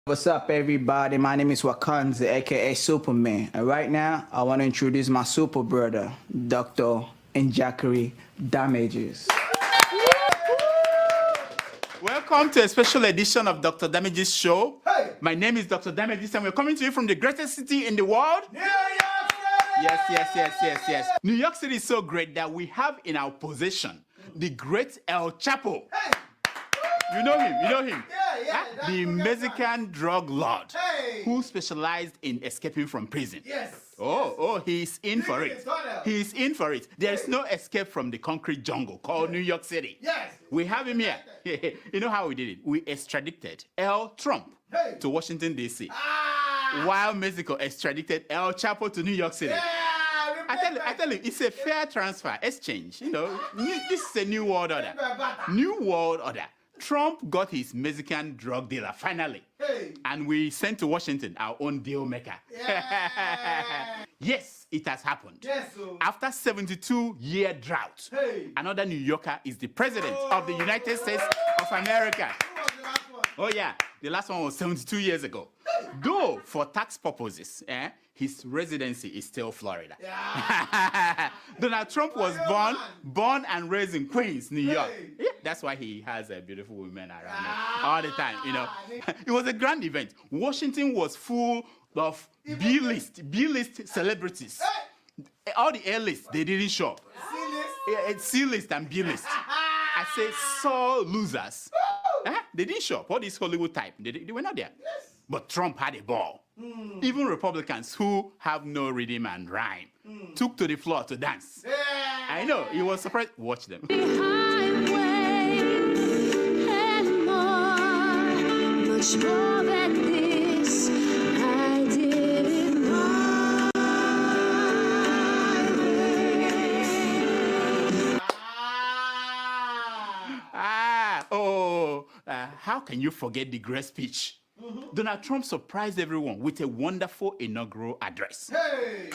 What's up, everybody? My name is Wakanza, aka Superman, and right now I want to introduce my super brother, Dr. Injackery Damages. Welcome to a special edition of Dr. Damages Show. Hey! My name is Dr. Damages, and we're coming to you from the greatest city in the world. New York City! Yes. New York City is so great that we have in our possession the great El Chapo. Hey! You know him? Yeah. The Mexican drug lord Hey! who specialized in escaping from prison. Yes. Oh, he's in for it. He's in for it. There is no escape from the concrete jungle called New York City. Yes. We have him here. You know how we did it? We extradited El Trump to Washington, D.C. While Mexico extradited El Chapo to New York City. Yeah, I tell you, it's a fair transfer, exchange. You know, this is a new world order. New world order. Trump got his Mexican drug dealer, finally. Hey. And we sent to Washington our own deal maker. Yeah. Yes, it has happened. Yes, so. After 72-year drought, Hey. another New Yorker is the president of the United States of America. Who was the last one? Oh yeah, the last one was 72 years ago. Though for tax purposes, his residency is still Florida. Yeah. Donald Trump was born and raised in Queens, New York. Hey. Yeah, that's why he has beautiful women around him all the time. You know, it was a grand event. Washington was full of B-list celebrities. Hey. All the A-list, they didn't show up. See this? It's C-list and B-list. I say sore losers. They didn't show up. All these Hollywood type, they were not there. Yes. But Trump had a ball. Even Republicans who have no rhythm and rhyme took to the floor to dance. Yeah. I know, he was surprised. Watch them. Much more than this, I did it my way. How can you forget the great speech? Donald Trump surprised everyone with a wonderful inaugural address. Hey.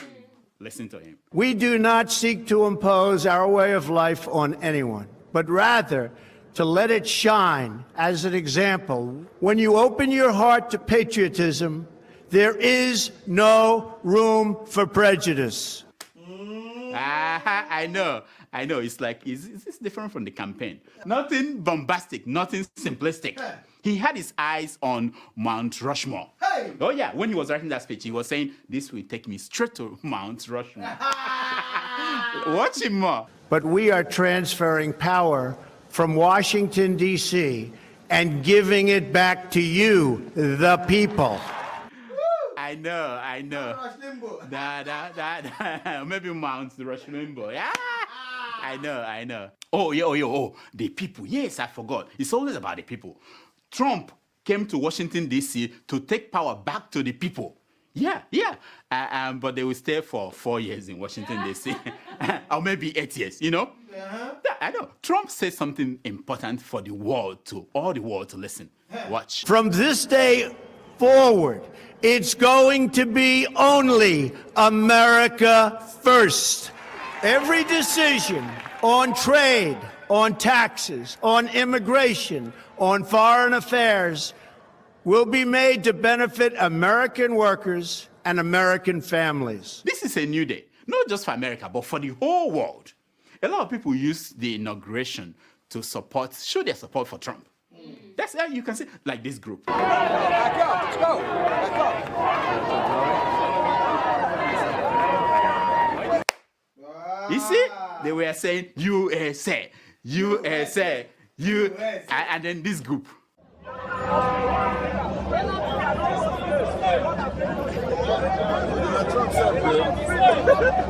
Listen to him. We do not seek to impose our way of life on anyone, but rather to let it shine as an example. When you open your heart to patriotism, there is no room for prejudice. I know. It's like, it's different from the campaign. Nothing bombastic, nothing simplistic. He had his eyes on Mount Rushmore. Hey. Oh yeah, when he was writing that speech, he was saying, this will take me straight to Mount Rushmore. Watch him more. But we are transferring power from Washington, D.C., and giving it back to you, the people. I know. Rush Limbo. Maybe Mount Rushmore. Yeah. I know. Oh, the people. Yes, I forgot. It's always about the people. Trump came to Washington, D.C. to take power back to the people. Yeah. But they will stay for 4 years in Washington, D.C. Or maybe 8 years, you know? Uh-huh. Yeah, I know. Trump said something important for the world, all the world to listen. Watch. From this day forward, it's going to be only America first. Every decision on trade, on taxes, on immigration, on foreign affairs will be made to benefit American workers and American families. This is a new day, not just for America, but for the whole world. A lot of people use the inauguration to show their support for Trump. That's how you can see, like this group. Back up. Let's go. Back up. You see, they were saying USA, and then this group.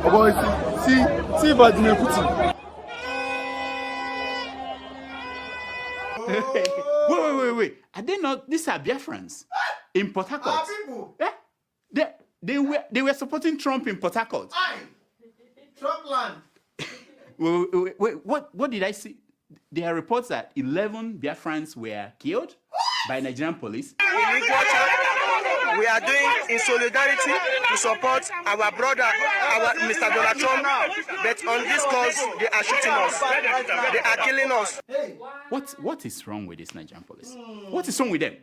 Oh boy, see Vladimir Putin. Wait. Are they not? These are Biafrans in Port Harcourt. Our people. Yeah? They were supporting Trump in Port Harcourt. Aye. Trump land. Wait, what did I see? There are reports that 11 Biafrans were killed by Nigerian police. We are doing in solidarity to support our brother, our Mr. Donald Trump. But on this cause, they are shooting us. They are killing us. What is wrong with this Nigerian police? What is wrong with them?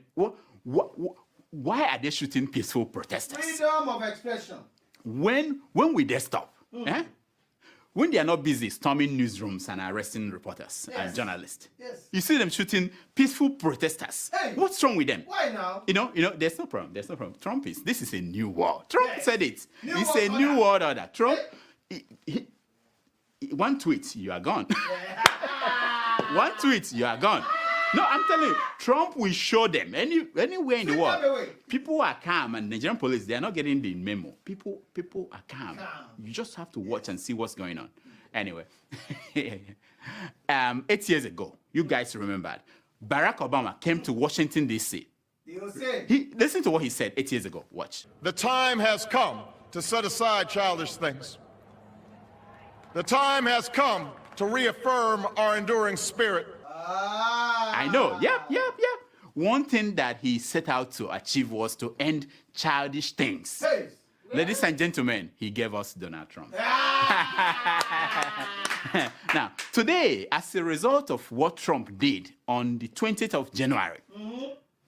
why are they shooting peaceful protesters? Freedom of expression. When we they stop, when they are not busy storming newsrooms and arresting reporters and journalists, you see them shooting peaceful protesters. Hey. What's wrong with them? Why now? You know, there's no problem. There's no problem. This is a new world. Trump said it. New It's world a new order. world order. Trump, one tweet, you are gone. One tweet, you are gone. No, I'm telling you, Trump will show them anywhere in the world. away. People are calm, and Nigerian police, they are not getting the memo. People are calm. You just have to watch and see what's going on. Anyway, 8 years ago, you guys remembered, Barack Obama came to Washington, D.C. You say. Listen to what he said 8 years ago. Watch. The time has come to set aside childish things. The time has come to reaffirm our enduring spirit. I know. Yep. One thing that he set out to achieve was to end childish things. Hey. Ladies and gentlemen, he gave us Donald Trump. Now, today, as a result of what Trump did on the 20th of January,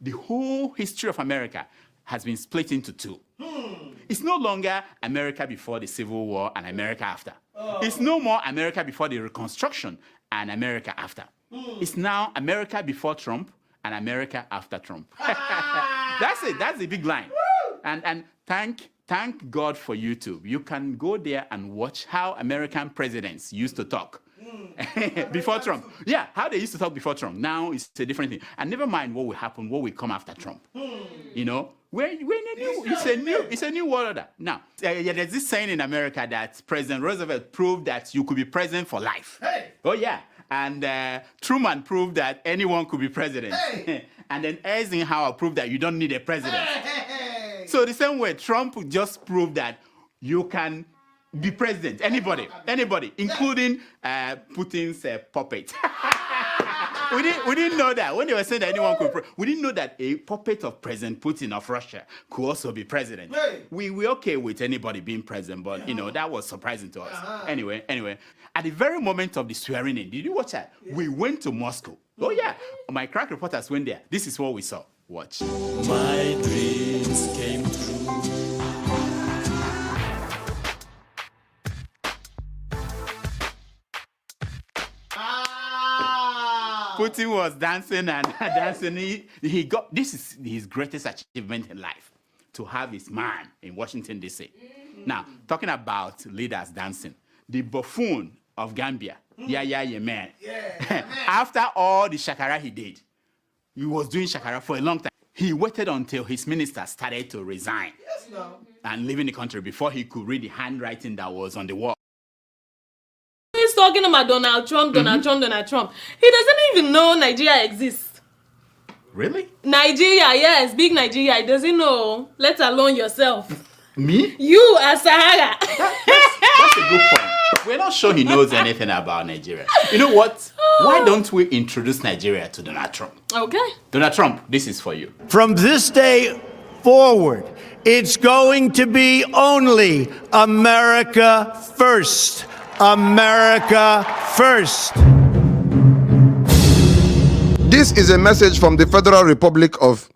the whole history of America has been split into two. It's no longer America before the Civil War and America after. It's no more America before the Reconstruction and America after. It's now America before Trump and America after Trump. That's it. That's the big line. And thank God for YouTube. You can go there and watch how American presidents used to talk before Trump. Yeah, how they used to talk before Trump. Now it's a different thing. And never mind what will happen, what will come after Trump. You know, it's a new world order. Now, there's this saying in America that President Roosevelt proved that you could be president for life. Hey. Oh, yeah. And Truman proved that anyone could be president. Hey. And then Eisenhower proved that you don't need a president. Hey. So the same way, Trump just proved that you can be president. Anybody, including Putin's puppet. we didn't know that. When they were saying that anyone could, we didn't know that a puppet of President Putin of Russia could also be president. Hey. We're okay with anybody being president, but you know, that was surprising to us. Anyway, at the very moment of the swearing in, did you watch that? Yeah. We went to Moscow. Oh yeah, my crack reporters went there. This is what we saw. Watch. My dreams came true. Putin was dancing and dancing. He got, this is his greatest achievement in life, to have his man in Washington, D.C. Now, talking about leaders dancing, the buffoon of Gambia, yeah, man. After all the shakara he did, he was doing shakara for a long time. He waited until his minister started to resign and leaving the country before he could read the handwriting that was on the wall. He's talking about Donald Trump. He doesn't even know Nigeria exists. Really? Nigeria, yes, big Nigeria. He doesn't know, let alone yourself. Me? You are Sahara. That's a good point. We're not sure he knows anything about Nigeria. You know what? Why don't we introduce Nigeria to Donald Trump? Okay. Donald Trump, this is for you. From this day forward, it's going to be only America first. America first. This is a message from the Federal Republic of...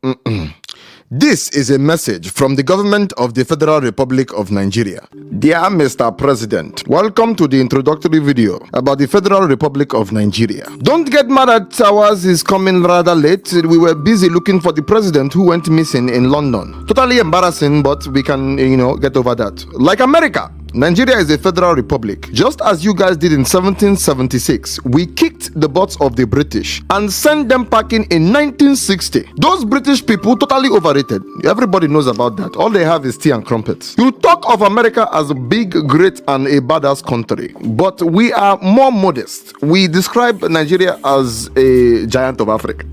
This is a message from the government of the Federal Republic of Nigeria. Dear Mr. President, welcome to the introductory video about the Federal Republic of Nigeria. Don't get mad at ours is coming rather late. We were busy looking for the president who went missing in London. Totally embarrassing, but we can, get over that. Like America, Nigeria is a federal republic. Just as you guys did in 1776, we kicked the butts of the British and sent them packing in 1960. Those British people totally overrated. Everybody knows about that. All they have is tea and crumpets. You talk of America as a big, great, and a badass country, but we are more modest. We describe Nigeria as a giant of Africa.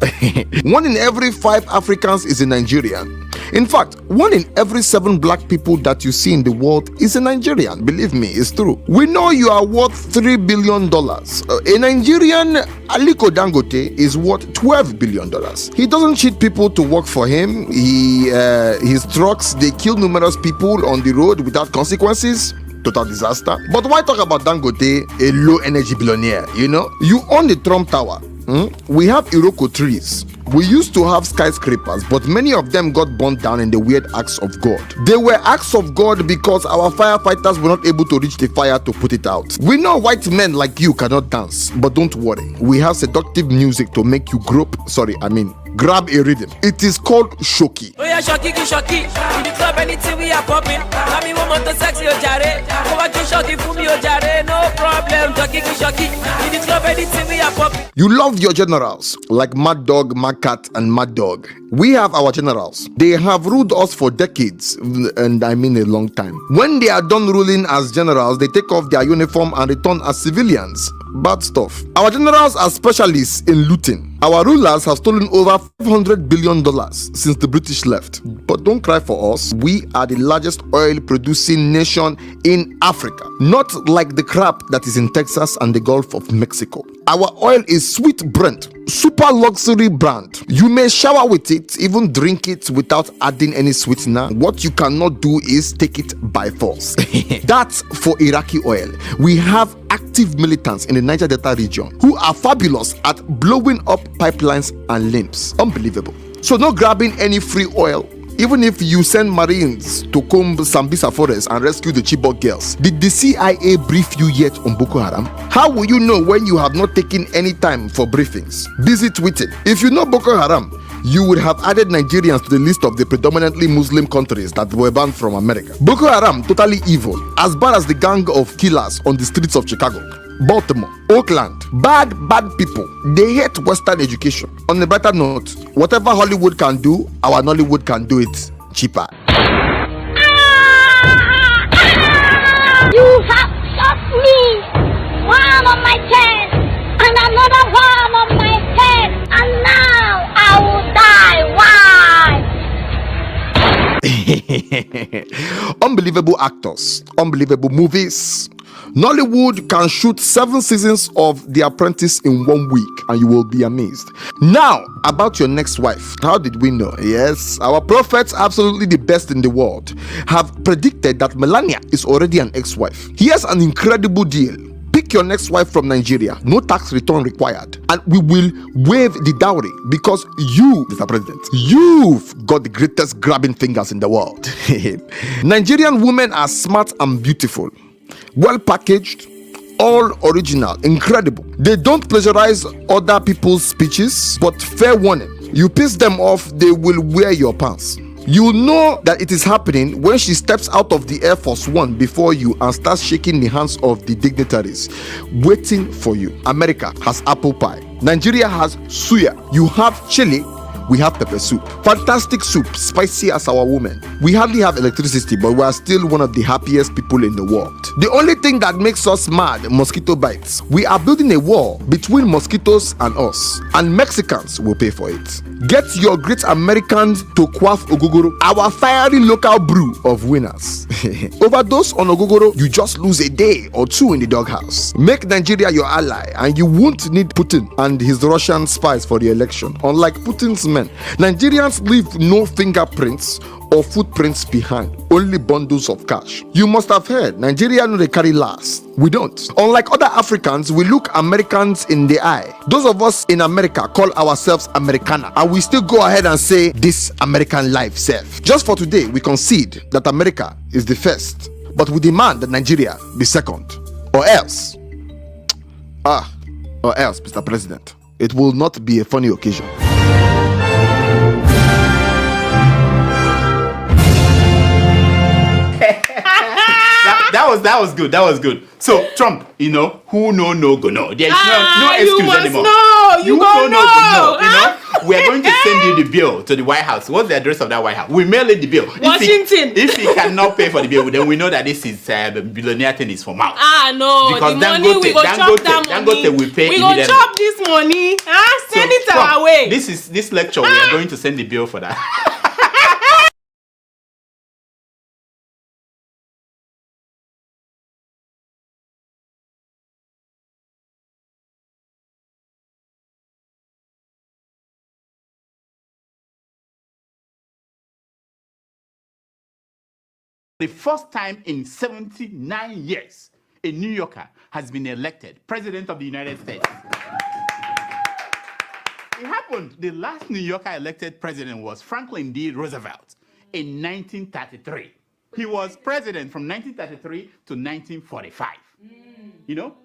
1 in every 5 Africans is a Nigerian. In fact, 1 in every 7 black people that you see in the world is a Nigerian. Believe me, it's true. We know you are worth $3 billion. A Nigerian, Aliko Dangote, is worth $12 billion. He doesn't cheat people to work for him. His trucks, they kill numerous people on the road without consequences. Total disaster. But why talk about Dangote, a low energy billionaire? You own the Trump Tower. We have Iroko trees. We used to have skyscrapers, but many of them got burnt down in the weird acts of God. They were acts of God because our firefighters were not able to reach the fire to put it out. We know white men like you cannot dance, but don't worry. We have seductive music to make you grab a rhythm. It is called shoki. Oh yeah, shoki. In the club, anything we are popping. I mean, woman to sexy, oh jare. Over to shoki, for me, oh jare. No problem, shoki. In the club, anything we are popping. You love your generals like Mad Dog, Mad Cat, and Mad Dog. We have our generals. They have ruled us for decades, and I mean a long time. When they are done ruling as generals, they take off their uniform and return as civilians. Bad stuff. Our generals are specialists in looting. Our rulers have stolen over $500 billion since the British left. But don't cry for us. We are the largest oil producing nation in Africa. Not like the crap that is in Texas and the Gulf of Mexico. Our oil is sweet Brent, super luxury brand. You may shower with it, even drink it without adding any sweetener. What you cannot do is take it by force. That's for Iraqi oil. We have active militants in the Niger Delta region who are fabulous at blowing up pipelines and limps. Unbelievable. So no grabbing any free oil. Even if you send Marines to comb Sambisa forest and rescue the Chibok girls, did the CIA brief you yet on Boko Haram? How will you know when you have not taken any time for briefings? Busy tweeting. If you know Boko Haram, you would have added Nigerians to the list of the predominantly Muslim countries that were banned from America. Boko Haram, totally evil, as bad as the gang of killers on the streets of Chicago, Baltimore, Oakland. Bad people. They hate Western education. On a better note, whatever Hollywood can do, our Nollywood can do it cheaper. You have shot me, one on my chest and another one on my head, and now I will die. Why? Unbelievable actors, unbelievable movies. Nollywood can shoot 7 seasons of The Apprentice in 1 week and you will be amazed. Now, about your next wife. How did we know? Yes, our prophets, absolutely the best in the world, have predicted that Melania is already an ex-wife. Here's an incredible deal. Pick your next wife from Nigeria, no tax return required, and we will waive the dowry because you, Mr. President, you've got the greatest grabbing fingers in the world. Nigerian women are smart and beautiful, well packaged, all original, incredible. They don't plagiarize other people's speeches, but fair warning, you piss them off, they will wear your pants. You know that it is happening when she steps out of the Air Force One before you and starts shaking the hands of the dignitaries waiting for you. America has apple pie. Nigeria has suya. You have chili. We have pepper soup. Fantastic soup, spicy as our women. We hardly have electricity, but we are still one of the happiest people in the world. The only thing that makes us mad, mosquito bites. We are building a wall between mosquitoes and us, and Mexicans will pay for it. Get your great Americans to quaff ogogoro, our fiery local brew of winners. Overdose on ogogoro, you just lose a day or 2 in the doghouse. Make Nigeria your ally, and you won't need Putin and his Russian spies for the election. Unlike Putin's men, Nigerians leave no fingerprints or footprints behind, only bundles of cash. You must have heard, Nigeria no they carry last. We don't. Unlike other Africans, we look Americans in the eye. Those of us in America call ourselves Americana, and we still go ahead and say this American life self. Just for today, we concede that America is the first, but we demand that Nigeria be second. Or else, Mr. President, it will not be a funny occasion. That was good. That was good. So Trump, you know, who no go no. There's no excuse you must anymore. Know. You go know. You know, we are going to send you the bill to the White House. What's the address of that White House? We mail it the bill. Washington. If he cannot pay for the bill, then we know that this is billionaire thing is for mouth. No, because the money we go chop that money. Dangote will pay. We go chop this money. Send it our way. This lecture. We are going to send the bill for that. The first time in 79 years, a New Yorker has been elected President of the United States. it happened. The last New Yorker elected president was Franklin D. Roosevelt in 1933. He was president from 1933 to 1945. You know,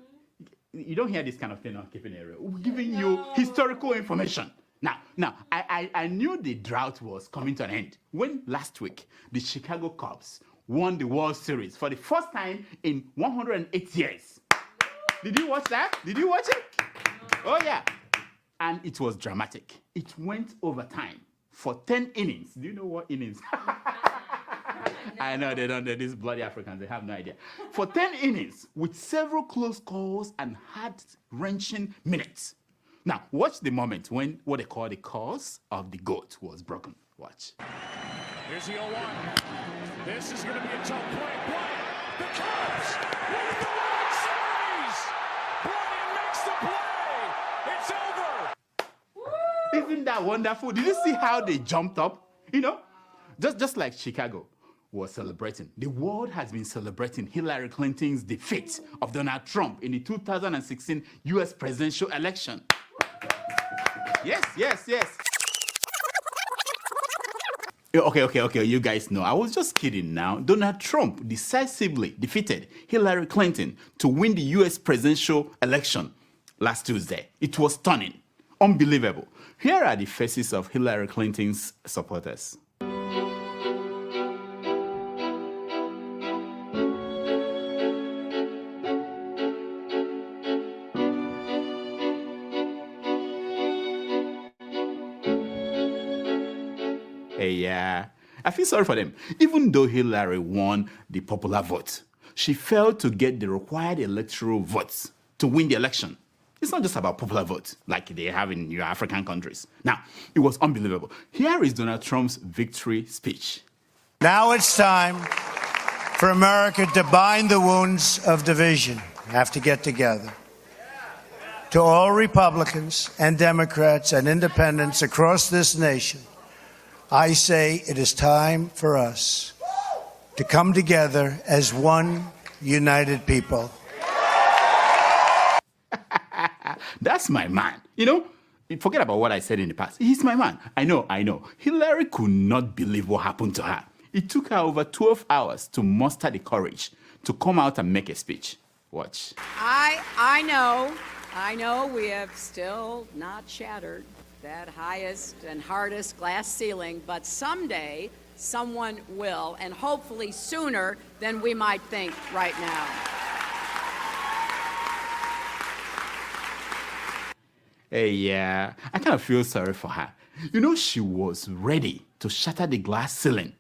you don't hear this kind of thing on Keeping It Real. We're giving you historical information. Now, I knew the drought was coming to an end when last week the Chicago Cubs won the World Series for the first time in 108 years. Did you watch that? Did you watch it? Oh, yeah. And it was dramatic. It went overtime for 10 innings. Do you know what innings? I know they don't know. These bloody Africans, they have no idea. For 10 innings with several close calls and heart-wrenching minutes. Now, watch the moment when what they call the curse of the goat was broken. Watch. Here's the 0-1. This is going to be a tough play. Bryant, the Cubs win the World Series. Bryant makes the play. It's over. Isn't that wonderful? Did you see how they jumped up? You know, just like Chicago was celebrating. The world has been celebrating Hillary Clinton's defeat of Donald Trump in the 2016 U.S. presidential election. Yes. Okay, you guys know. I was just kidding now. Donald Trump decisively defeated Hillary Clinton to win the U.S. presidential election last Tuesday. It was stunning. Unbelievable. Here are the faces of Hillary Clinton's supporters. Yeah, I feel sorry for them. Even though Hillary won the popular vote, she failed to get the required electoral votes to win the election. It's not just about popular votes like they have in your African countries. Now, it was unbelievable. Here is Donald Trump's victory speech. Now it's time for America to bind the wounds of division. We have to get together. To all Republicans and Democrats and independents across this nation, I say it is time for us to come together as one united people. That's my man. You know, forget about what I said in the past. He's my man. I know. Hillary could not believe what happened to her. It took her over 12 hours to muster the courage to come out and make a speech. Watch. I know we have still not shattered that highest and hardest glass ceiling, but someday someone will, and hopefully sooner than we might think right now. Hey, yeah, I kind of feel sorry for her. You know, she was ready to shatter the glass ceiling,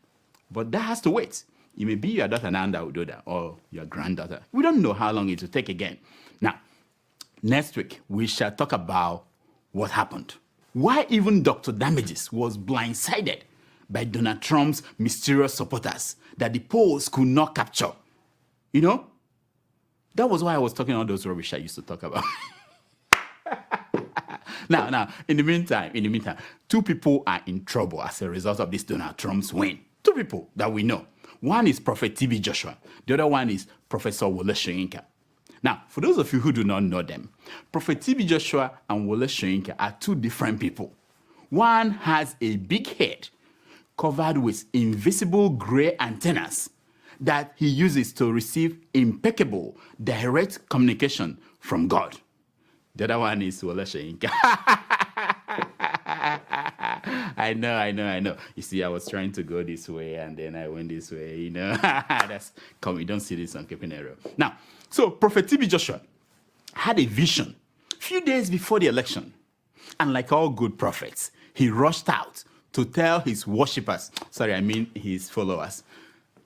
but that has to wait. It may be your daughter Nanda will do that, or your granddaughter. We don't know how long it will take again. Now, next week, we shall talk about what happened. Why even Dr. Damages was blindsided by Donald Trump's mysterious supporters that the polls could not capture. You know? That was why I was talking all those rubbish I used to talk about. Now, in the meantime, two people are in trouble as a result of this Donald Trump's win. Two people that we know. One is Prophet T.B. Joshua. The other one is Professor Wole Soyinka. Now, for those of you who do not know them, Prophet T.B. Joshua and Wole Soyinka are two different people. One has a big head covered with invisible gray antennas that he uses to receive impeccable, direct communication from God. The other one is Wole Soyinka. I know. You see, I was trying to go this way, and then I went this way, you know. You don't see this on Keeping It Real. Now, so Prophet T.B. Joshua had a vision a few days before the election. And like all good prophets, he rushed out to tell his worshippers, his followers.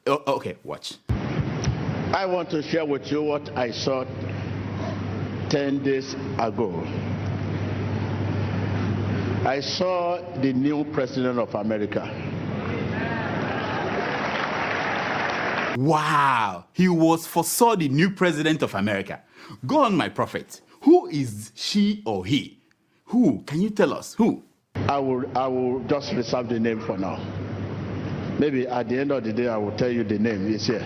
Okay, watch. I want to share with you what I saw 10 days ago. I saw the new president of America. Wow, he foresaw the new president of America. Go on, my prophet. Who is she or he? Who? Can you tell us? Who? I will just reserve the name for now. Maybe at the end of the day, I will tell you the name. It's here.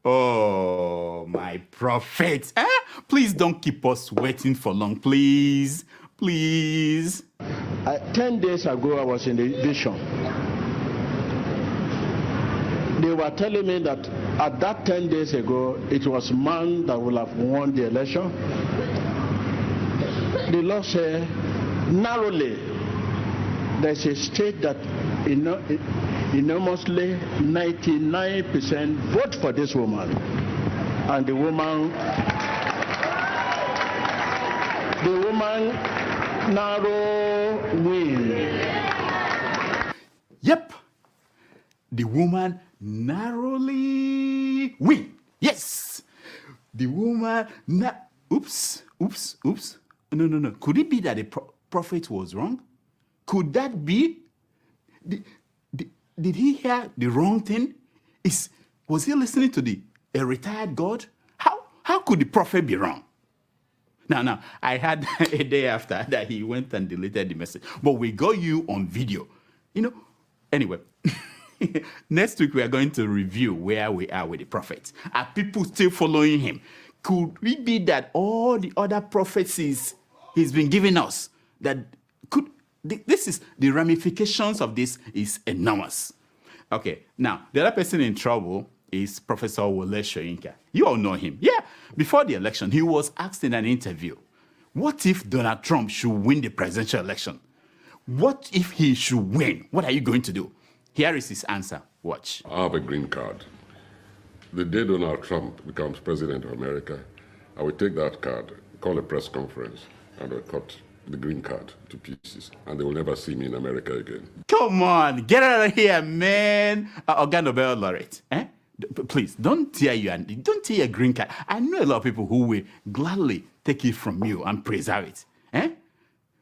Oh, my prophet. Please don't keep us waiting for long, please. Please. 10 days ago, I was in the vision. They were telling me that at that 10 days ago, it was man that would have won the election. The Lord said, narrowly, there's a state that enormously 99% vote for this woman. And the woman narrow win. Yep. The woman narrowly win. Yes. The woman oops. No. Could it be that the prophet was wrong? Could that be? Did he hear the wrong thing? Was he listening to a retired God? How could the prophet be wrong? Now, I had a day after that he went and deleted the message. But we got you on video. Anyway, next week we are going to review where we are with the prophets. Are people still following him? Could it be that all the other prophecies he's been giving us, the ramifications of this is enormous. Okay, now, the other person in trouble is Professor Wole Soyinka. You all know him. Yeah, before the election, he was asked in an interview, what if Donald Trump should win the presidential election? What if he should win? What are you going to do? Here is his answer. Watch. I have a green card. The day Donald Trump becomes president of America, I will take that card, call a press conference, and I'll cut the green card to pieces, and they will never see me in America again. Come on, get out of here, man. Oga Nobel laureate. Please, don't tear your green card. I know a lot of people who will gladly take it from you and preserve it.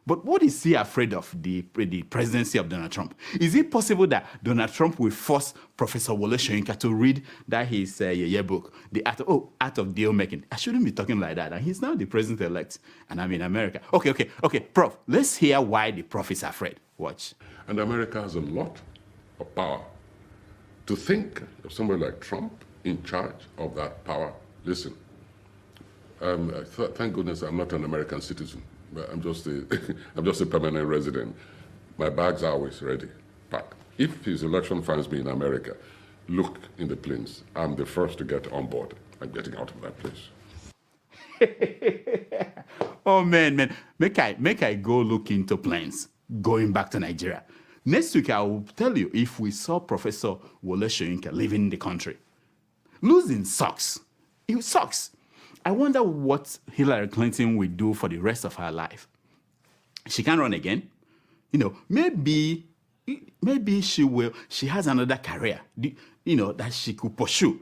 But what is he afraid of, the presidency of Donald Trump? Is it possible that Donald Trump will force Professor Wole Soyinka to read his book, The Art of Deal Making? I shouldn't be talking like that. And he's now the president-elect, and I'm in America. Okay, Prof, let's hear why the Prof is afraid. Watch. And America has a lot of power. To think of somebody like Trump in charge of that power, listen, thank goodness I'm not an American citizen. I'm just a permanent resident. My bags are always ready, packed. If his election finds me in America, look in the planes. I'm the first to get on board. I'm getting out of that place. Oh man, make I go look into planes going back to Nigeria. Next week I will tell you if we saw Professor Wole Soyinka leaving the country. Losing sucks. It sucks. I wonder what Hillary Clinton will do for the rest of her life. She can't run again. Maybe she will. She has another career, that she could pursue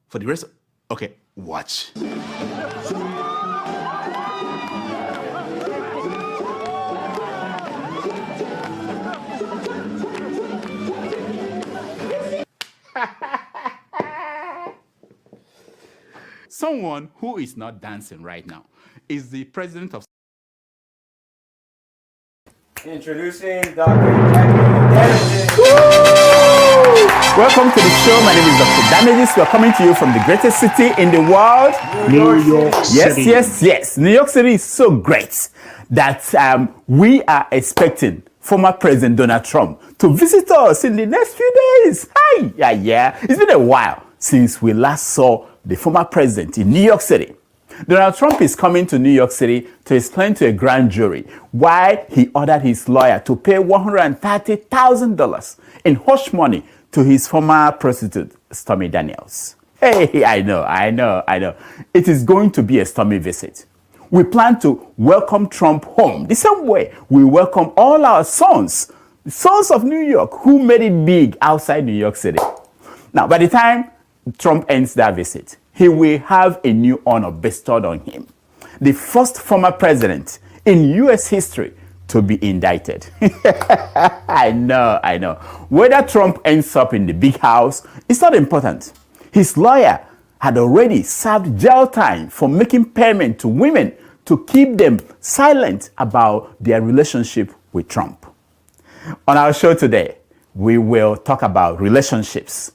for the rest. Okay, watch. Someone who is not dancing right now is the president of... Introducing Dr. Damages. Welcome to the show. My name is Dr. Damages. We are coming to you from the greatest city in the world, New York City. Yes. New York City is so great that we are expecting former President Donald Trump to visit us in the next few days. Yeah. It's been a while since we last saw the former president in New York City. Donald Trump is coming to New York City to explain to a grand jury why he ordered his lawyer to pay $130,000 in hush money to his former prostitute, Stormy Daniels. Hey, I know. It is going to be a stormy visit. We plan to welcome Trump home the same way we welcome all our sons, the sons of New York who made it big outside New York City. Now, by the time Trump ends that visit, he will have a new honor bestowed on him. The first former president in U.S. history to be indicted. I know. Whether Trump ends up in the big house is not important. His lawyer had already served jail time for making payment to women to keep them silent about their relationship with Trump. On our show today, we will talk about relationships,